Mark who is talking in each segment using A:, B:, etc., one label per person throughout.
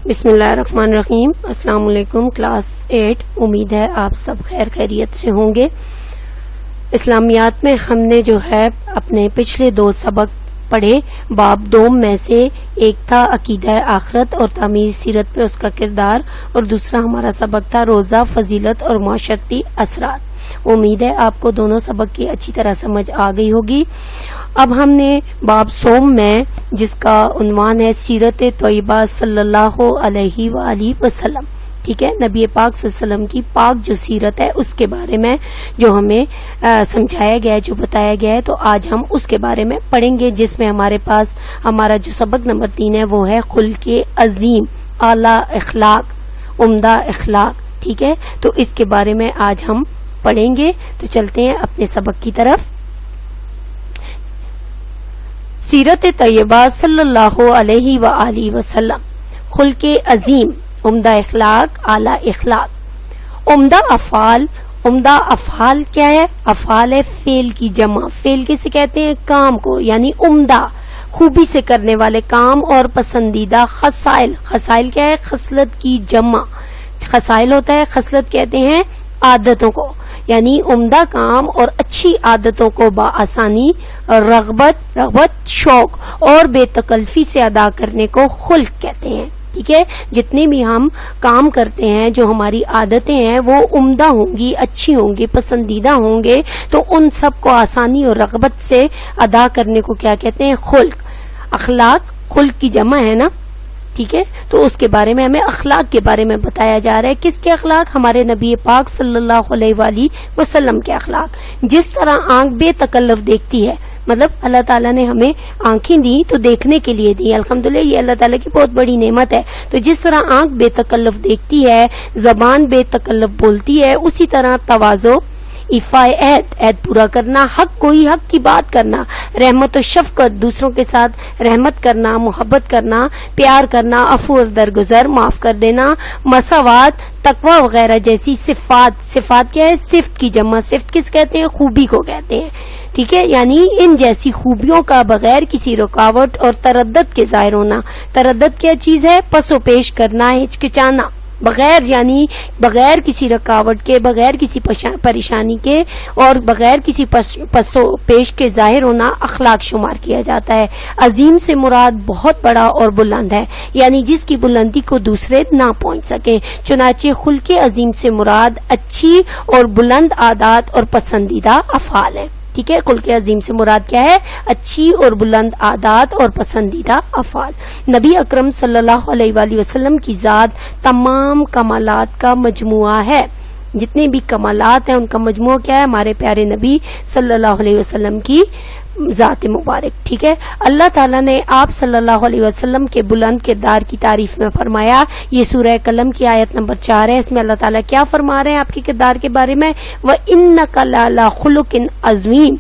A: بسم اللہ الرحمن الرحیم. السلام علیکم. کلاس 8. امید ہے آپ سب خیر خیریت سے ہوں گے. اسلامیات میں ہم نے جو ہے اپنے پچھلے 2 سبق پڑھے. باب 2 میں سے ایک تھا عقیدہ آخرت اور تعمیر سیرت پہ اس کا کردار، اور دوسرا ہمارا سبق تھا روزہ، فضیلت اور معاشرتی اثرات. امید ہے آپ کو دونوں سبق کی اچھی طرح سمجھ آ گئی ہوگی. اب ہم نے باب سوم میں، جس کا عنوان ہے سیرت طیبہ صلی اللہ علیہ وآلہ وسلم، ٹھیک ہے، نبی پاک صلی اللہ علیہ وسلم کی پاک جو سیرت ہے اس کے بارے میں جو ہمیں سمجھایا گیا ہے، جو بتایا گیا ہے، تو آج ہم اس کے بارے میں پڑھیں گے، جس میں ہمارے پاس ہمارا جو سبق نمبر 3 ہے وہ ہے خلق عظیم، اعلیٰ اخلاق، عمدہ اخلاق. ٹھیک ہے، تو اس کے بارے میں آج ہم پڑھیں گے. تو چلتے ہیں اپنے سبق کی طرف. سیرت طیبہ صلی اللہ علیہ وآلہ وسلم، خلق عظیم، عمدہ اخلاق، اعلیٰ اخلاق. عمدہ افعال. عمدہ افعال کیا ہے؟ افعال ہے فعل کی جمع. فعل کسے کہتے ہیں؟ کام کو، یعنی عمدہ، خوبی سے کرنے والے کام. اور پسندیدہ خصائل. خصائل کیا ہے؟ خصلت کی جمع. خصائل ہوتا ہے، خصلت کہتے ہیں عادتوں کو، یعنی عمدہ کام اور اچھی عادتوں کو بآسانی، رغبت، شوق اور بے تکلفی سے ادا کرنے کو خلق کہتے ہیں. ٹھیک ہے، جتنے بھی ہم کام کرتے ہیں، جو ہماری عادتیں ہیں، وہ عمدہ ہوں گی، اچھی ہوں گی، پسندیدہ ہوں گے، تو ان سب کو آسانی اور رغبت سے ادا کرنے کو کیا کہتے ہیں؟ خلق. اخلاق خلق کی جمع ہے نا. ٹھیک ہے، تو اس کے بارے میں ہمیں اخلاق کے بارے میں بتایا جا رہا ہے. کس کے اخلاق؟ ہمارے نبی پاک صلی اللہ علیہ وآلہ وسلم کے اخلاق. جس طرح آنکھ بے تکلف دیکھتی ہے، مطلب اللہ تعالیٰ نے ہمیں آنکھیں دی تو دیکھنے کے لیے دی، الحمدللہ یہ اللہ تعالیٰ کی بہت بڑی نعمت ہے. تو جس طرح آنکھ بے تکلف دیکھتی ہے، زبان بے تکلف بولتی ہے، اسی طرح تواضع، ایفائے عہد پورا کرنا، حق کوئی حق کی بات کرنا، رحمت و شفقت، دوسروں کے ساتھ رحمت کرنا، محبت کرنا، پیار کرنا، عفو اور درگزر، معاف کر دینا، مساوات، تقوی وغیرہ جیسی صفات. صفات کیا ہے؟ صفت کی جمع. صفت کس کہتے ہیں؟ خوبی کو کہتے ہیں. ٹھیک ہے، یعنی ان جیسی خوبیوں کا بغیر کسی رکاوٹ اور تردد کے ظاہر ہونا. تردد کیا چیز ہے؟ پس و پیش کرنا، ہچکچانا، بغیر، یعنی بغیر کسی رکاوٹ کے، بغیر کسی پریشانی کے اور بغیر کسی پس و پیش کے ظاہر ہونا اخلاق شمار کیا جاتا ہے. عظیم سے مراد بہت بڑا اور بلند ہے، یعنی جس کی بلندی کو دوسرے نہ پہنچ سکیں. چنانچہ خلق عظیم سے مراد اچھی اور بلند عادات اور پسندیدہ افعال ہے. ٹھیک ہے، خلق عظیم سے مراد کیا ہے؟ اچھی اور بلند عادات اور پسندیدہ افعال. نبی اکرم صلی اللہ علیہ وآلہ وسلم کی ذات تمام کمالات کا مجموعہ ہے. جتنے بھی کمالات ہیں ان کا مجموعہ کیا ہے؟ ہمارے پیارے نبی صلی اللہ علیہ وسلم کی ذات مبارک. ٹھیک ہے، اللہ تعالیٰ نے آپ صلی اللہ علیہ وسلم کے بلند کردار کی تعریف میں فرمایا. یہ سورہ قلم کی آیت نمبر 4 ہے. اس میں اللہ تعالیٰ کیا فرما رہے ہیں آپ کے کردار کے بارے میں؟ وَإِنَّكَ لَعَلَىٰ خُلُقٍ عَظِيمٍ.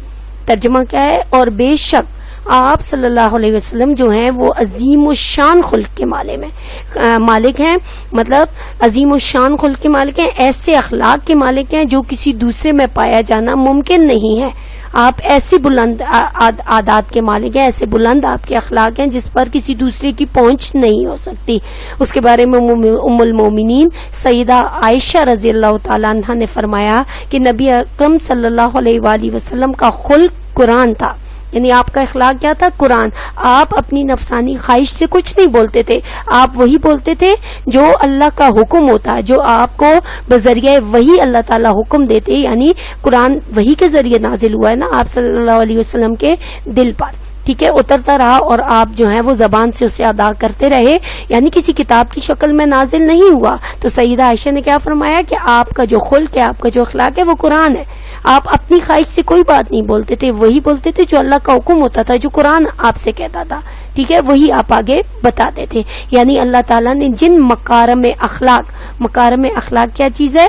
A: ترجمہ کیا ہے؟ اور بے شک آپ صلی اللہ علیہ وسلم جو ہیں وہ عظیم الشان خلق کے مالک ہیں. مطلب عظیم الشان خلق کے مالک ہیں، ایسے اخلاق کے مالک ہیں جو کسی دوسرے میں پایا جانا ممکن نہیں ہے. آپ ایسی بلند عادات کے مالک ہیں، ایسے بلند آپ کے اخلاق ہیں جس پر کسی دوسرے کی پہنچ نہیں ہو سکتی. اس کے بارے میں ام المومنین سیدہ عائشہ رضی اللہ تعالیٰ عنہ نے فرمایا کہ نبی اکرم صلی اللہ علیہ وآلہ وسلم کا خلق قرآن تھا. یعنی آپ کا اخلاق کیا تھا؟ قرآن. آپ اپنی نفسانی خواہش سے کچھ نہیں بولتے تھے، آپ وہی بولتے تھے جو اللہ کا حکم ہوتا ہے، جو آپ کو بذریعہ وہی اللہ تعالیٰ حکم دیتے، یعنی قرآن وہی کے ذریعے نازل ہوا ہے نا آپ صلی اللہ علیہ وسلم کے دل پر. ٹھیک ہے، اترتا رہا اور آپ جو ہیں وہ زبان سے اسے ادا کرتے رہے، یعنی کسی کتاب کی شکل میں نازل نہیں ہوا. تو سیدہ عائشہ نے کیا فرمایا کہ آپ کا جو خلق ہے، آپ کا جو اخلاق ہے وہ قرآن ہے. آپ اپنی خواہش سے کوئی بات نہیں بولتے تھے، وہی بولتے تھے جو اللہ کا حکم ہوتا تھا، جو قرآن آپ سے کہتا تھا. ٹھیک ہے، وہی آپ آگے بتاتے تھے. یعنی اللہ تعالیٰ نے جن مکارم اخلاق کیا چیز ہے؟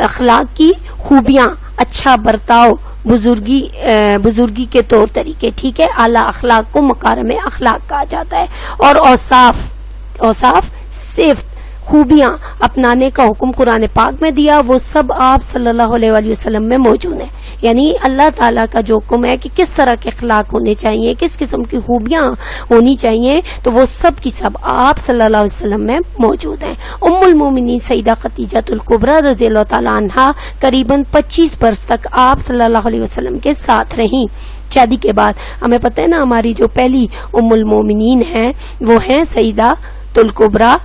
A: اخلاق کی خوبیاں، اچھا برتاؤ، بزرگی کے طور طریقے. ٹھیک ہے، اعلیٰ اخلاق کو مکارم اخلاق کہا جاتا ہے. اور اوصاف، صفت، خوبیاں اپنانے کا حکم قرآن پاک میں دیا وہ سب آپ صلی اللہ علیہ وآلہ وسلم میں موجود ہیں. یعنی اللہ تعالیٰ کا جو حکم ہے کہ کس طرح کے اخلاق ہونے چاہیے, کس قسم کی خوبیاں ہونی چاہیے, تو وہ سب کی سب آپ صلی اللہ علیہ وسلم میں موجود ہیں. ام المومنین سیدہ خدیجہ الکبریٰ رضی اللہ تعالیٰ عنہا قریباً 25 برس تک آپ صلی اللہ علیہ وسلم کے ساتھ رہیں. شادی کے بعد ہمیں پتہ ہے نا, ہماری جو پہلی ام المومنین ہیں وہ ہیں سیدہ الکبریٰ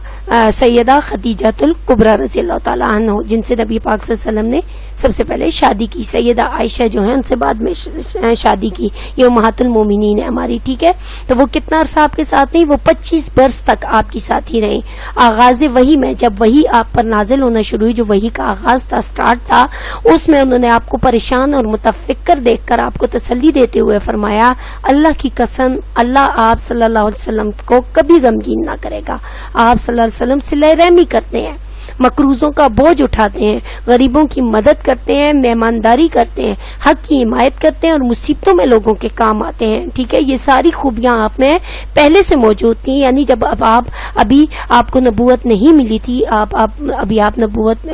A: سیدہ خدیجہ الکبریٰ رضی اللہ تعالیٰ عنہ, جن سے نبی پاک صلی اللہ علیہ وسلم نے سب سے پہلے شادی کی. سیدہ عائشہ جو ہیں ان سے بعد میں شادی کی. یہ امہات المومنین ہے ہماری, ٹھیک ہے. تو وہ کتنا عرصہ آپ کے ساتھ نہیں, وہ 25 برس تک آپ کی ساتھ ہی رہیں. آغاز وحی میں جب وحی آپ پر نازل ہونا شروع ہوئی, جو وحی کا آغاز تھا, سٹارٹ تھا, اس میں انہوں نے آپ کو پریشان اور متفکر دیکھ کر آپ کو تسلی دیتے ہوئے فرمایا اللہ کی قسم اللہ آپ صلی اللہ علیہ وسلم کو کبھی غمگین نہ کرے گا. آپ صلی اللہ علیہ وسلم صلہ رحمی کرتے ہیں, مقروضوں کا بوجھ اٹھاتے ہیں, غریبوں کی مدد کرتے ہیں, مہمانداری کرتے ہیں, حق کی حمایت کرتے ہیں اور مصیبتوں میں لوگوں کے کام آتے ہیں. ٹھیک ہے, یہ ساری خوبیاں آپ میں پہلے سے موجود تھیں. یعنی جب ابھی آپ کو نبوت نہیں ملی تھی, ابھی آپ نبوت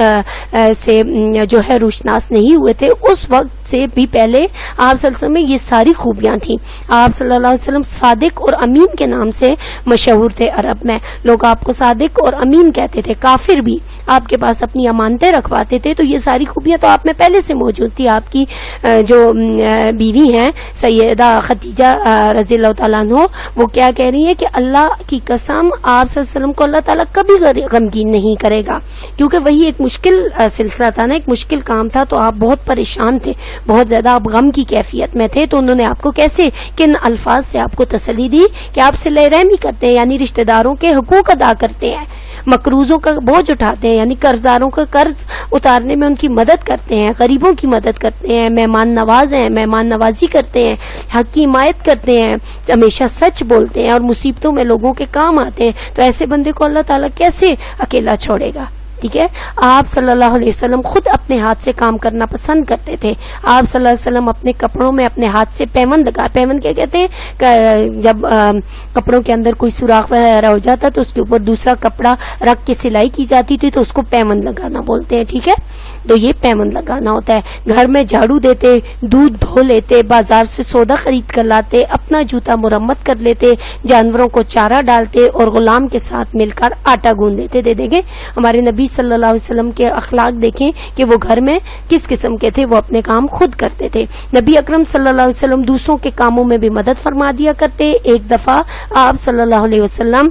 A: سے جو ہے روشناس نہیں ہوئے تھے, اس وقت سے بھی پہلے آپ صلی اللہ علیہ وسلم میں یہ ساری خوبیاں تھیں. آپ صلی اللہ علیہ وسلم صادق اور امین کے نام سے مشہور تھے. عرب میں لوگ آپ کو صادق اور امین کہتے تھے. کافر بھی آپ کے پاس اپنی امانتیں رکھواتے تھے. تو یہ ساری خوبیاں تو آپ میں پہلے سے موجود تھی. آپ کی جو بیوی ہیں سیدہ خدیجہ رضی اللہ تعالیٰ عنہ, وہ کیا کہہ رہی ہیں کہ اللہ کی قسم آپ صلی اللہ علیہ وسلم کو اللہ تعالیٰ کبھی غمگین نہیں کرے گا, کیونکہ وہی ایک مشکل سلسلہ تھا نا, ایک مشکل کام تھا. تو آپ بہت پریشان تھے, بہت زیادہ آپ غم کی کیفیت میں تھے. تو انہوں نے آپ کو کیسے, کن الفاظ سے آپ کو تسلی دی کہ آپ صلہ رحمی کرتے ہیں, یعنی رشتہ داروں کے حقوق ادا کرتے ہیں, مقروضوں کا بوجھ اٹھاتے ہیں, یعنی قرض داروں کا قرض اتارنے میں ان کی مدد کرتے ہیں, غریبوں کی مدد کرتے ہیں, مہمان نواز ہیں, مہمان نوازی کرتے ہیں, حق کی حمایت کرتے ہیں, ہمیشہ سچ بولتے ہیں اور مصیبتوں میں لوگوں کے کام آتے ہیں. تو ایسے بندے کو اللہ تعالیٰ کیسے اکیلا چھوڑے گا. ٹھیک ہے, آپ صلی اللہ علیہ وسلم خود اپنے ہاتھ سے کام کرنا پسند کرتے تھے. آپ صلی اللہ علیہ وسلم اپنے کپڑوں میں اپنے ہاتھ سے پیوند لگا, پیوند کیا کہتے ہیں, جب کپڑوں کے اندر کوئی سوراخ وغیرہ ہو جاتا تو اس کے اوپر دوسرا کپڑا رکھ کے سلائی کی جاتی تھی, تو اس کو پیوند لگانا بولتے ہیں. ٹھیک ہے, تو یہ پیوند لگانا ہوتا ہے. گھر میں جھاڑو دیتے, دودھ دھو لیتے, بازار سے سودا خرید کر لاتے, اپنا جوتا مرمت کر لیتے, جانوروں کو چارہ ڈالتے اور غلام کے ساتھ مل کر آٹا گوندھ لیتے. دے دیں گے ہمارے نبی صلی اللہ علیہ وسلم کے اخلاق دیکھیں کہ وہ گھر میں کس قسم کے تھے. وہ اپنے کام خود کرتے تھے. نبی اکرم صلی اللہ علیہ وسلم دوسروں کے کاموں میں بھی مدد فرما دیا کرتے. ایک دفعہ آپ صلی اللہ علیہ وسلم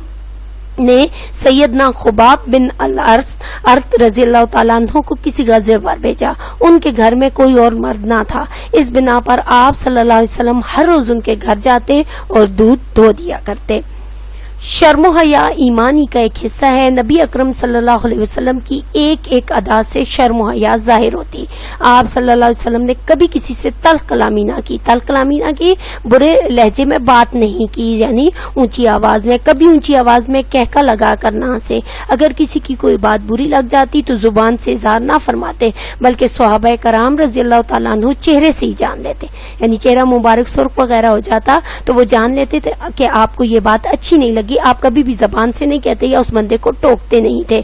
A: نے سیدنا خباب بن الارت رضی اللہ تعالیٰ عنہ کو کسی غزوے پر بھیجا. ان کے گھر میں کوئی اور مرد نہ تھا. اس بنا پر آپ صلی اللہ علیہ وسلم ہر روز ان کے گھر جاتے اور دودھ دھو دیا کرتے. شرم و حیا ایمانی کا ایک حصہ ہے. نبی اکرم صلی اللہ علیہ وسلم کی ایک ایک ادا سے شرم و حیا ظاہر ہوتی. آپ صلی اللہ علیہ وسلم نے کبھی کسی سے تلخ کلامی نہ کی, تلخ کلامی نہ کی, برے لہجے میں بات نہیں کی, یعنی اونچی آواز میں, کبھی اونچی آواز میں کہکا لگا کر نہ ہنسے. اگر کسی کی کوئی بات بری لگ جاتی تو زبان سے اظہار نہ فرماتے, بلکہ صحابہ کرام رضی اللہ تعالیٰ عنہ چہرے سے ہی جان لیتے. یعنی چہرہ مبارک سرخ وغیرہ ہو جاتا تو وہ جان لیتے تھے کہ آپ کو یہ بات اچھی نہیں لگی. آپ کبھی بھی زبان سے نہیں کہتے یا اس بندے کو ٹوکتے نہیں تھے.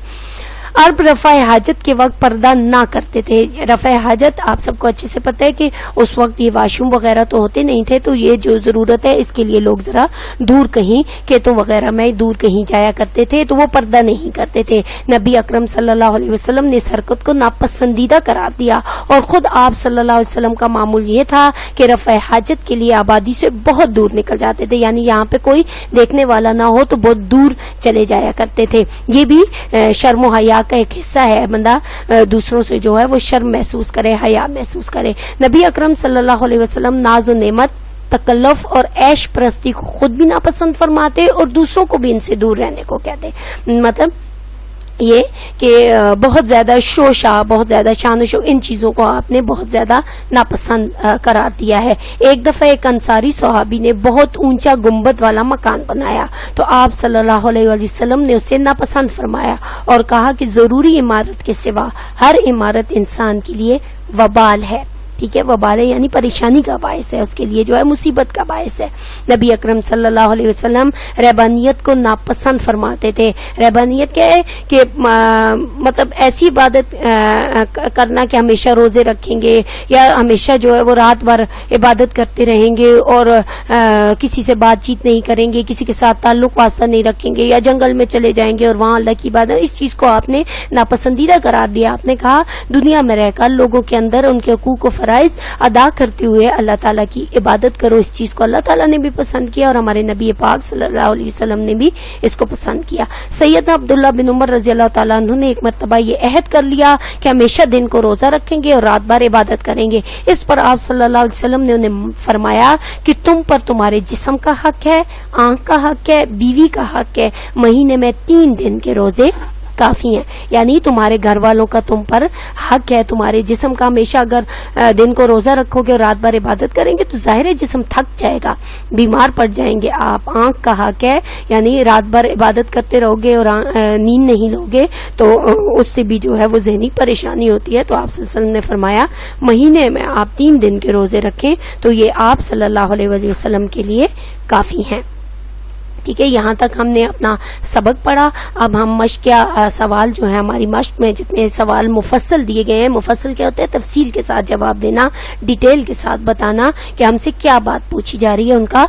A: عرب رفع حاجت کے وقت پردہ نہ کرتے تھے. رفع حاجت آپ سب کو اچھے سے پتہ ہے کہ اس وقت یہ واش روم وغیرہ تو ہوتے نہیں تھے, تو یہ جو ضرورت ہے اس کے لیے لوگ ذرا دور کہیں کھیتوں وغیرہ میں دور کہیں جایا کرتے تھے, تو وہ پردہ نہیں کرتے تھے. نبی اکرم صلی اللہ علیہ وسلم نے اس حرکت کو ناپسندیدہ قرار دیا اور خود آپ صلی اللہ علیہ وسلم کا معمول یہ تھا کہ رفع حاجت کے لیے آبادی سے بہت دور نکل جاتے تھے, یعنی یہاں پہ کوئی دیکھنے والا نہ ہو تو بہت دور چلے جایا کرتے تھے. یہ بھی شرم و حیا کا ایک حصہ ہے. بندہ دوسروں سے جو ہے وہ شرم محسوس کرے, حیا محسوس کرے. نبی اکرم صلی اللہ علیہ وسلم ناز و نعمت, تکلف اور عیش پرستی کو خود بھی ناپسند فرماتے اور دوسروں کو بھی ان سے دور رہنے کو کہتے. مطلب یہ کہ بہت زیادہ شوشا, بہت زیادہ شان و شوق, ان چیزوں کو آپ نے بہت زیادہ ناپسند قرار دیا ہے. ایک دفعہ ایک انصاری صحابی نے بہت اونچا گنبد والا مکان بنایا تو آپ صلی اللہ علیہ وسلم نے اسے ناپسند فرمایا اور کہا کہ ضروری عمارت کے سوا ہر عمارت انسان کے لیے وبال ہے. ٹھیک ہے، وبال یعنی پریشانی کا باعث ہے، اس کے لیے جو ہے مصیبت کا باعث ہے۔ نبی اکرم صلی اللہ علیہ وسلم رہبانیت کو ناپسند فرماتے تھے۔ رہبانیت کیا ہے کہ مطلب ایسی عبادت کرنا کہ ہمیشہ روزے رکھیں گے یا ہمیشہ جو ہے وہ رات بھر عبادت کرتے رہیں گے اور کسی سے بات چیت نہیں کریں گے، کسی کے ساتھ تعلق واسطہ نہیں رکھیں گے، یا جنگل میں چلے جائیں گے اور وہاں اللہ کی عبادت، اس چیز کو آپ نے ناپسندیدہ قرار دیا۔ آپ نے کہا دنیا میں رہ کر لوگوں کے اندر ان کے حقوق و فرائض ادا کرتے ہوئے اللہ تعالیٰ کی عبادت کرو، اس چیز کو اللہ تعالیٰ نے بھی پسند کیا اور ہمارے نبی پاک صلی اللہ علیہ وسلم نے بھی اس کو پسند کیا۔ سیدنا عبداللہ بن عمر رضی اللہ تعالیٰ عنہ نے ایک مرتبہ یہ عہد کر لیا کہ ہمیشہ دن کو روزہ رکھیں گے اور رات بھر عبادت کریں گے۔ اس پر آپ صلی اللہ علیہ وسلم نے انہیں فرمایا کہ تم پر تمہارے جسم کا حق ہے، آنکھ کا حق ہے، بیوی کا حق ہے، مہینے میں 3 دن کے روزے کافی ہیں، یعنی تمہارے گھر والوں کا تم پر حق ہے۔ تمہارے جسم کا ہمیشہ اگر دن کو روزہ رکھو گے اور رات بھر عبادت کریں گے تو ظاہر ہے جسم تھک جائے گا، بیمار پڑ جائیں گے آپ۔ آنکھ کا حق ہے، یعنی رات بھر عبادت کرتے رہو گے اور نیند نہیں لوگے تو اس سے بھی جو ہے وہ ذہنی پریشانی ہوتی ہے۔ تو آپ صلی اللہ علیہ وسلم نے فرمایا مہینے میں آپ 3 دن کے روزے رکھیں تو یہ آپ صلی اللہ علیہ وسلم کے لیے کافی ہیں۔ ٹھیک ہے، یہاں تک ہم نے اپنا سبق پڑھا۔ اب ہم مشق کیا سوال جو ہے ہماری مشق میں جتنے سوال مفصل دیے گئے ہیں، مفصل کیا ہوتا ہے؟ تفصیل کے ساتھ جواب دینا، ڈیٹیل کے ساتھ بتانا کہ ہم سے کیا بات پوچھی جا رہی ہے، ان کا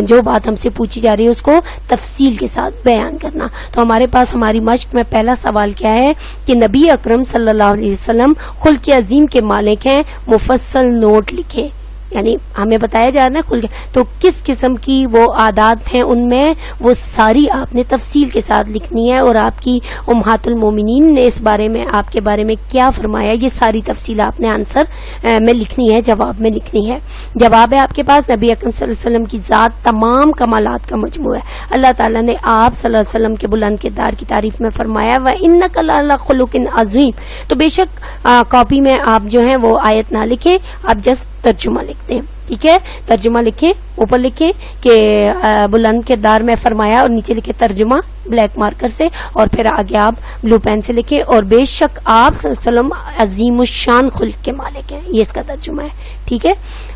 A: جو بات ہم سے پوچھی جا رہی ہے اس کو تفصیل کے ساتھ بیان کرنا۔ تو ہمارے پاس ہماری مشق میں پہلا سوال کیا ہے کہ نبی اکرم صلی اللہ علیہ وسلم خلق عظیم کے مالک ہیں، مفصل نوٹ لکھیں، یعنی ہمیں بتایا جا رہا ہے خلق، تو کس قسم کی وہ عادات ہیں ان میں وہ ساری آپ نے تفصیل کے ساتھ لکھنی ہے، اور آپ کی امہات المومنین نے اس بارے میں آپ کے بارے میں کیا فرمایا، یہ ساری تفصیل آپ نے آنسر میں لکھنی ہے، جواب میں لکھنی ہے۔ جواب ہے آپ کے پاس نبی اکرم صلی اللہ علیہ وسلم کی ذات تمام کمالات کا مجموعہ ہے۔ اللہ تعالیٰ نے آپ صلی اللہ علیہ وسلم کے بلند کردار کی تعریف میں فرمایا وَإِنَّكَ لَعَلَىٰ خُلُقٍ عَظِيمٍ، تو بے شک کاپی میں آپ جو ہیں وہ آیت نہ لکھیں، آپ جسٹ ترجمہ لکھتے ہیں، ٹھیک ہے، ترجمہ لکھیں، اوپر لکھیں کہ بلند کردار میں فرمایا اور نیچے لکھیں ترجمہ بلیک مارکر سے، اور پھر آگے آپ بلو پین سے لکھیں اور بے شک آپ صلی اللہ علیہ وسلم عظیم الشان خلق کے مالک ہیں، یہ اس کا ترجمہ ہے، ٹھیک ہے۔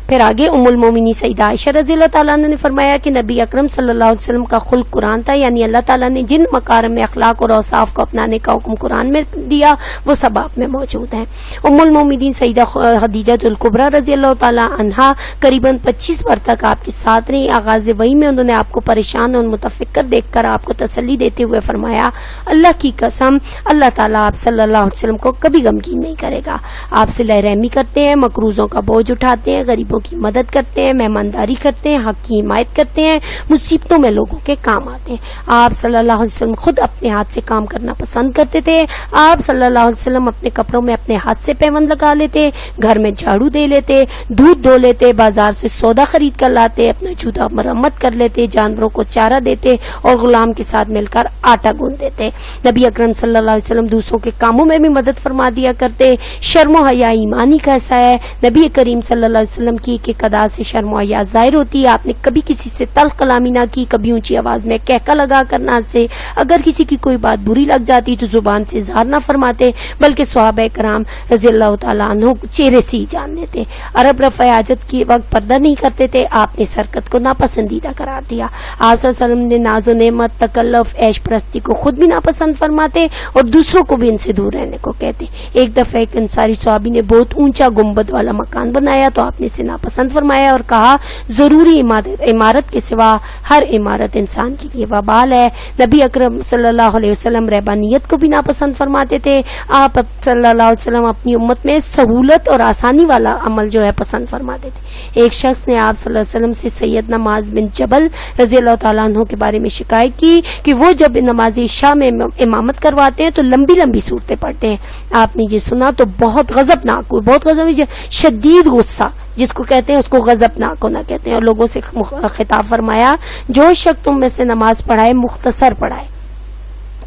A: پھر آگے ام المومنین سیدہ عائشہ رضی اللہ تعالیٰ عنہ نے فرمایا کہ نبی اکرم صلی اللہ علیہ وسلم کا خلق قرآن تھا، یعنی اللہ تعالیٰ نے جن مکارم میں اخلاق اور اوصاف کو اپنانے کا حکم قرآن میں دیا وہ سب آپ میں موجود ہیں۔ ام المومنین سیدہ خدیجہ الکبریٰ رضی اللہ تعالیٰ عنہا قریباً 25 بر تک آپ کے ساتھ رہی۔ آغاز وحی میں انہوں نے آپ کو پریشان اور متفکر دیکھ کر آپ کو تسلی دیتے ہوئے فرمایا اللہ کی قسم اللہ تعالیٰ آپ صلی اللہ علیہ وسلم کو کبھی غمگین نہیں کرے گا، آپ صلہ رحمی کرتے ہیں، مقروضوں کا بوجھ اٹھاتے ہیں، غریبوں کی مدد کرتے ہیں، مہمانداری کرتے ہیں، حق کی حمایت کرتے ہیں، مصیبتوں میں لوگوں کے کام آتے ہیں۔ آپ صلی اللہ علیہ وسلم خود اپنے ہاتھ سے کام کرنا پسند کرتے تھے۔ آپ صلی اللہ علیہ وسلم اپنے کپڑوں میں اپنے ہاتھ سے پیوند لگا لیتے، گھر میں جھاڑو دے لیتے، دودھ دھو لیتے، بازار سے سودا خرید کر لاتے، اپنا جوتا مرمت کر لیتے، جانوروں کو چارہ دیتے اور غلام کے ساتھ مل کر آٹا گوندھ دیتے۔ نبی اکرم صلی اللہ علیہ وسلم دوسروں کے کاموں میں بھی مدد فرما دیا کرتے۔ شرم و حیا ایمانی کا حصہ ہے۔ نبی کریم صلی اللہ علیہ وسلم کی ایک ادا سے شرم و حیا ظاہر ہوتی ہے۔ آپ نے کبھی کسی سے تلخ کلامی نہ کی، کبھی اونچی آواز میں کہکا لگا کر نہ سے، اگر کسی کی کوئی بات بری لگ جاتی تو زبان سے اظہار نہ فرماتے، بلکہ صحابہ کرام رضی اللہ تعالیٰ عنہ چہرے سے ہی جان لیتے۔ عرب رفع حاجت کے وقت پردہ نہیں کرتے تھے، آپ نے سرکت کو ناپسندیدہ قرار دیا۔ آپ صلی اللہ علیہ وسلم نے ناز و نعمت، تکلف، عیش پرستی کو خود بھی ناپسند فرماتے اور دوسروں کو بھی ان سے دور رہنے کو کہتے۔ ایک دفعہ ایک انصاری صحابی نے بہت اونچا گنبد والا مکان بنایا تو آپ نے اسے ناپسند فرمایا اور کہا ضروری عمارت کے سوا ہر عمارت انسان کے لیے وبال ہے۔ نبی اکرم صلی اللہ علیہ وسلم رہبانیت کو بھی ناپسند فرماتے تھے۔ آپ صلی اللہ علیہ وسلم اپنی امت میں سہولت اور آسانی والا عمل جو ہے پسند فرماتے تھے۔ ایک شخص نے آپ صلی اللہ علیہ وسلم سے سیدنا معاذ بن جبل رضی اللہ تعالیٰ عنہ کے بارے میں شکایت کی کہ وہ جب نماز عشاء میں امامت کرواتے ہیں تو لمبی لمبی صورتیں پڑھتے ہیں۔ آپ نے یہ سنا تو بہت غضبناک ہوئے، بہت غضب، شدید غصہ جس کو کہتے ہیں اس کو غضبناک ہونا کہتے ہیں، اور لوگوں سے خطاب فرمایا جو شخص تم میں سے نماز پڑھائے مختصر پڑھائے،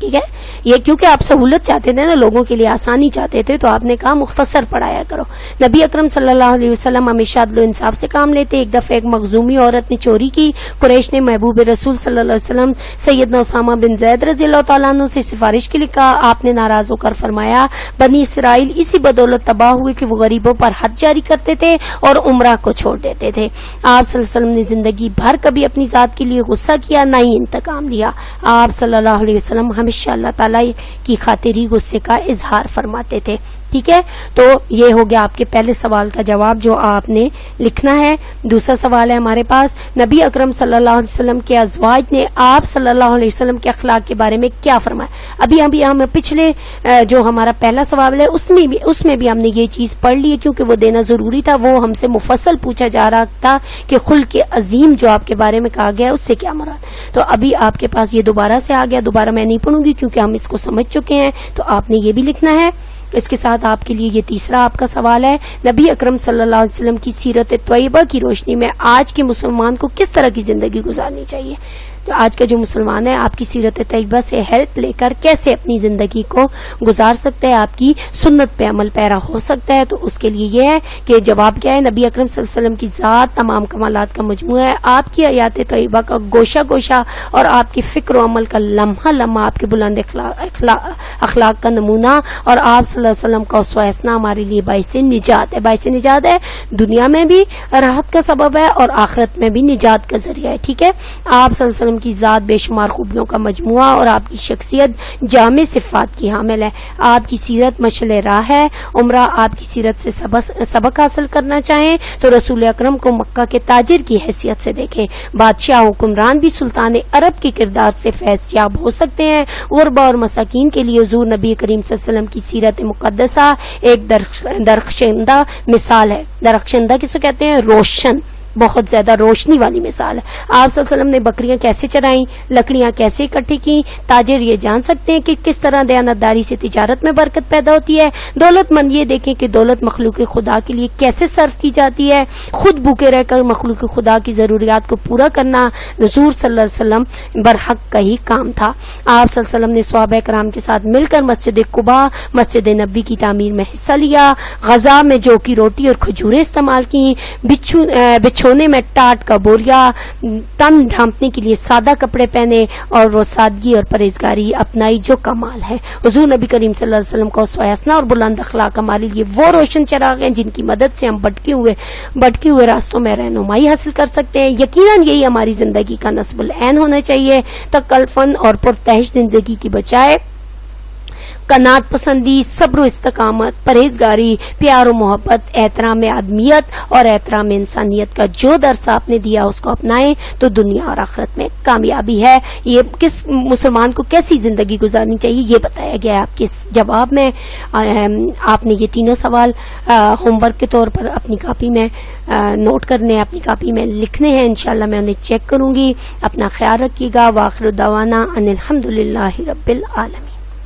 A: ٹھیک ہے. یہ کیونکہ آپ سہولت چاہتے تھے نا, لوگوں کے لیے آسانی چاہتے تھے, تو آپ نے کہا مختصر پڑھایا کرو. نبی اکرم صلی اللہ علیہ وسلم ہمیشہ عدل و انصاف سے کام لیتے. ایک دفعہ ایک مخزومی عورت نے چوری کی. قریش نے محبوب رسول صلی اللہ علیہ وسلم سیدنا اسامہ بن زید رضی اللہ تعالیٰ عنہ سے سفارش کے لیے کہا. آپ نے ناراض ہو کر فرمایا بنی اسرائیل اسی بدولت تباہ ہوئے کہ وہ غریبوں پر حد جاری کرتے تھے اور عمرہ کو چھوڑ دیتے تھے. آپ صلی اللہ علیہ وسلم نے زندگی بھر کبھی اپنی ذات کے لیے غصہ کیا نہ ہی انتقام لیا. آپ صلی اللہ علیہ وسلم ہمیشہ اللہ تعالیٰ کی خاطر ہی غصے کا اظہار فرماتے تھے. ٹھیک ہے, تو یہ ہو گیا آپ کے پہلے سوال کا جواب جو آپ نے لکھنا ہے. دوسرا سوال ہے ہمارے پاس, نبی اکرم صلی اللہ علیہ وسلم کے ازواج نے آپ صلی اللہ علیہ وسلم کے اخلاق کے بارے میں کیا فرمایا. ابھی ہم پچھلے جو ہمارا پہلا سوال ہے اس میں بھی ہم نے یہ چیز پڑھ لی ہے, کیونکہ وہ دینا ضروری تھا. وہ ہم سے مفصل پوچھا جا رہا تھا کہ خلق عظیم جو آپ کے بارے میں کہا گیا اس سے کیا مراد. تو ابھی آپ کے پاس یہ دوبارہ سے آ گیا, دوبارہ میں نہیں پڑھوں گی کیونکہ ہم اس کو سمجھ چکے ہیں. تو آپ نے یہ بھی لکھنا ہے. اس کے ساتھ آپ کے لیے یہ تیسرا آپ کا سوال ہے, نبی اکرم صلی اللہ علیہ وسلم کی سیرت طیبہ کی روشنی میں آج کے مسلمان کو کس طرح کی زندگی گزارنی چاہیے. تو آج کا جو مسلمان ہے آپ کی سیرت طیبہ سے ہیلپ لے کر کیسے اپنی زندگی کو گزار سکتا ہے, آپ کی سنت پہ عمل پیرا ہو سکتا ہے. تو اس کے لیے یہ ہے کہ جواب کیا ہے, نبی اکرم صلی اللہ علیہ وسلم کی ذات تمام کمالات کا مجموعہ ہے. آپ کی حیات طیبہ کا گوشہ گوشہ اور آپ کی فکر و عمل کا لمحہ لمحہ آپ کے بلند اخلاق کا نمونہ, اور آپ صلی اللہ علیہ وسلم کا اسوہ حسنہ ہمارے لیے باعث نجات ہے. باعث نجات ہے, دنیا میں بھی راحت کا سبب ہے اور آخرت میں بھی نجات کا ذریعہ ہے. ٹھیک ہے, آپ صلی اللہ علیہ وسلم کی ذات بے شمار خوبیوں کا مجموعہ اور آپ کی شخصیت جامع صفات کی حامل ہے. آپ کی سیرت مشعل راہ ہے. عمرہ آپ کی سیرت سے سبق حاصل کرنا چاہیں تو رسول اکرم کو مکہ کے تاجر کی حیثیت سے دیکھیں. بادشاہ حکمران بھی سلطان عرب کے کردار سے فیض یاب ہو سکتے ہیں. غربا اور مساکین کے لیے حضور نبی کریم صلی اللہ علیہ وسلم کی سیرت مقدسہ ایک درخشندہ مثال ہے. درخشندہ کسے کہتے ہیں؟ روشن, بہت زیادہ روشنی والی مثال ہے. آپ صلی اللہ علیہ وسلم نے بکریاں کیسے چرائیں, لکڑیاں کیسے اکٹھی کی. تاجر یہ جان سکتے ہیں کہ کس طرح دیانتداری سے تجارت میں برکت پیدا ہوتی ہے. دولت مند یہ دیکھیں کہ دولت مخلوق خدا کے لیے کیسے صرف کی جاتی ہے. خود بھوکے رہ کر مخلوق خدا کی ضروریات کو پورا کرنا حضور صلی اللہ علیہ وسلم برحق کا ہی کام تھا. آپ صلی اللہ علیہ وسلم نے صحابہ کرام کے ساتھ مل کر مسجد قباء, مسجد نبی کی تعمیر میں حصہ لیا. غزہ میں جو کی روٹی اور کھجوریں استعمال کی. بچھونے میں ٹاٹ کا بوریا, تن ڈھانپنے کے لیے سادہ کپڑے پہنے اور وہ سادگی اور پرہیزگاری اپنائی جو کمال ہے. حضور نبی کریم صلی اللہ علیہ وسلم کا اسوہ حسنہ اور بلند اخلاق ہمارے لیے وہ روشن چراغ ہیں جن کی مدد سے ہم بھٹکے ہوئے راستوں میں رہنمائی حاصل کر سکتے ہیں. یقیناً یہی ہماری زندگی کا نصب العین ہونا چاہیے. تکلفن اور پرتعش زندگی کی بجائے قناعت پسندی, صبر و استقامت, پرہیزگاری, پیار و محبت, احترام آدمیت اور احترام انسانیت کا جو درس آپ نے دیا اس کو اپنائیں تو دنیا اور آخرت میں کامیابی ہے. یہ کس مسلمان کو کیسی زندگی گزارنی چاہیے یہ بتایا گیا ہے آپ کے جواب میں. آپ نے یہ تینوں سوال ہوم ورک کے طور پر اپنی کاپی میں نوٹ کرنے, اپنی کاپی میں لکھنے ہیں. انشاءاللہ میں انہیں چیک کروں گی. اپنا خیال رکھیے گا. وآخر دعوانا ان الحمدللہ رب العالمین.